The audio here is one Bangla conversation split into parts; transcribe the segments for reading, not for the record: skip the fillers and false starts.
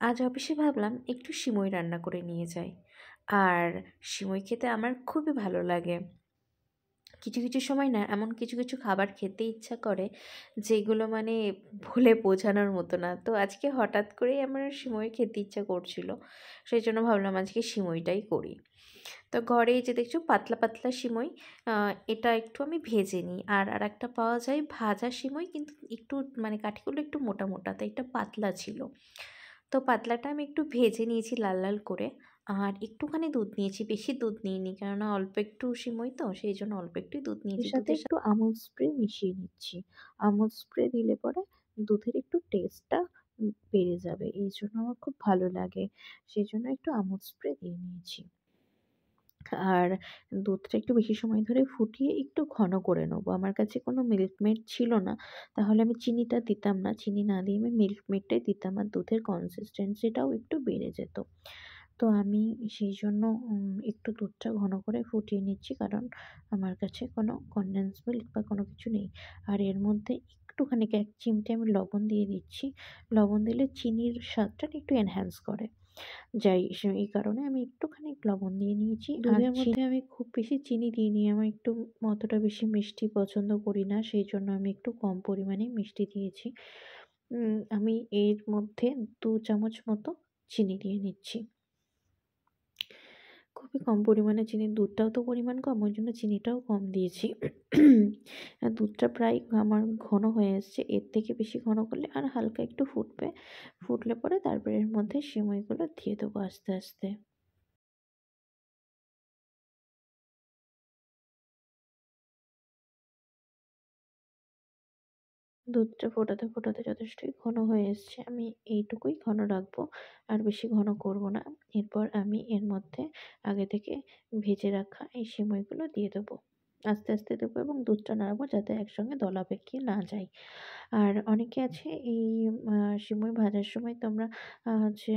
আজ অফিসে ভাবলাম একটু সিমই রান্না করে নিয়ে যাই। আর সিমই খেতে আমার খুবই ভালো লাগে। কিছু কিছু সময় না এমন কিছু কিছু খাবার খেতে ইচ্ছা করে যেগুলো মানে বলে বোঝানোর মতো না। তো আজকে হঠাৎ করেই আমার সিমই খেতে ইচ্ছা করছিল, সেই জন্য ভাবলাম আজকে সিমইটাই করি। তো ঘরে এই যে দেখছো পাতলা পাতলা সিমই, এটা একটু আমি ভেজে নিই। আর একটা পাওয়া যায় ভাজা সিমই, কিন্তু একটু মানে কাঠিগুলো একটু মোটা মোটা, তাই এটা পাতলা ছিল। তো পাতলাটা আমি একটু ভেজে নিয়েছি লাল লাল করে। আর একটুখানি দুধ নিয়েছি, বেশি দুধ নিইনি, কেননা অল্প একটু সিমই তো সেই জন্য অল্প একটুই দুধ এর নিয়েছি। সাথে দুধের একটু আমুল স্প্রে মিশিয়ে নিচ্ছি। আমুল স্প্রে দিলে পরে দুধের একটু টেস্টটা বেড়ে যাবে। এইজন্য আমার খুব ভালো লাগে। সেজন্য একটু আমুল স্প্রে দিয়ে নিয়েছি। আর দুধটা একটু বেশি সময় ধরে ফুটিয়ে একটু ঘন করে নেবো। আমার কাছে কোনো মিল্ক মেড ছিল না। তাহলে আমি চিনিটা দিতাম না। চিনি না দিয়ে আমি মিল্ক মেডটাই দিতাম। আর দুধের কনসিস্টেন্সিটাও একটু বেড়ে যেত। তো আমি সেইজন্য একটু দুধটা ঘন করে ফুটিয়ে নিচ্ছি। কারণ আমার কাছে কোনো কনডেন্স মিল্ক বা কোনো কিছু নেই। আর এর মধ্যে একটুখানি ১ চিমটে আমি লবণ দিয়ে দিচ্ছি। লবণ দিলে চিনির স্বাদটা একটু এনহ্যান্স করে। এই কারণে আমি একটুখানি লবণ দিয়ে নিয়েছি। আর দুধের মধ্যে আমি খুব বেশি চিনি দিইনি। আমি একটু অতটা বেশি মিষ্টি পছন্দ করি না। সেইজন্য আমি একটু কম পরিমাণেই মিষ্টি দিয়েছি। আমি এর মধ্যে ২ চামচ মতো চিনি দিয়ে নিচ্ছি। খুবই কম পরিমাণে চিনি, দুধটাও তো পরিমাণ কম, ওই জন্য চিনিটাও কম দিয়েছি। দুধটা প্রায় আমার ঘন হয়ে এসছে। এর থেকে বেশি ঘন করলে আর হালকা একটু ফুটবে। ফুটলে পরে তারপরে এর মধ্যে সেমাইগুলো দিয়ে দেবো আস্তে আস্তে। দুধটা ফোটাতে ফোটাতে যথেষ্টই ঘন হয়ে এসছে। আমি এইটুকুই ঘন রাখবো, আর বেশি ঘন করব না। এরপর আমি এর মধ্যে আগে থেকে ভেজে রাখা এই সেমাইগুলো দিয়ে দেবো। আস্তে আস্তে দেবো এবং দুধটা নাড়াবো যাতে একসঙ্গে দলা পেকিয়ে না যায়। আর অনেকে আছে এই সিমই ভাজার সময় তোমরা হচ্ছে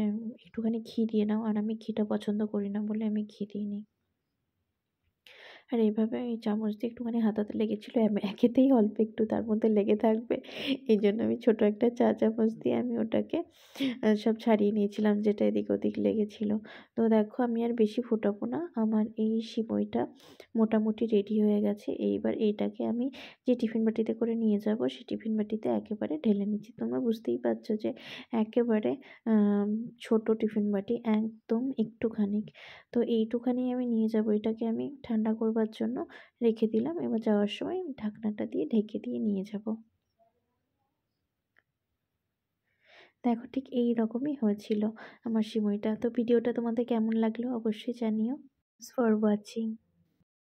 একটুখানি ঘি দিয়ে নাও। আর আমি ঘিটা পছন্দ করি না বলে আমি ঘি দিইনি। আর এইভাবে এই চামচ দিয়ে একটুখানি হাতাতে লেগেছিল। একেতেই অল্প একটু তার মধ্যে লেগে থাকবে। এইজন্য আমি ছোট একটা চা চামচ দিয়ে আমি ওটাকে সব ছাড়িয়ে নিয়েছিলাম যেটা এদিক ওদিক লেগেছিল। তো দেখো আমি আর বেশি ফোটাবো না। আমার এই সিমইটা মোটামুটি রেডি হয়ে গেছে। এইবার এইটাকে আমি যে টিফিন বাটিতে করে নিয়ে যাবো সেই টিফিন বাটিতে একেবারে ঢেলে নিচ্ছি। তোমরা বুঝতেই পারছো যে একেবারে আম ছোট টিফিন বাটি, একদম একটুখানি। তো এইটুখানি আমি নিয়ে যাবো। এটাকে আমি ঠান্ডা করবার জন্য রেখে দিলাম। এবার যাওয়ার সময় ঢাকনাটা দিয়ে ঢেকে দিয়ে নিয়ে যাবো। দেখো ঠিক এই রকমই হয়েছিল আমার সিমইটা। তো ভিডিওটা তোমাদের কেমন লাগলো অবশ্যই জানিও। Thanks for watching.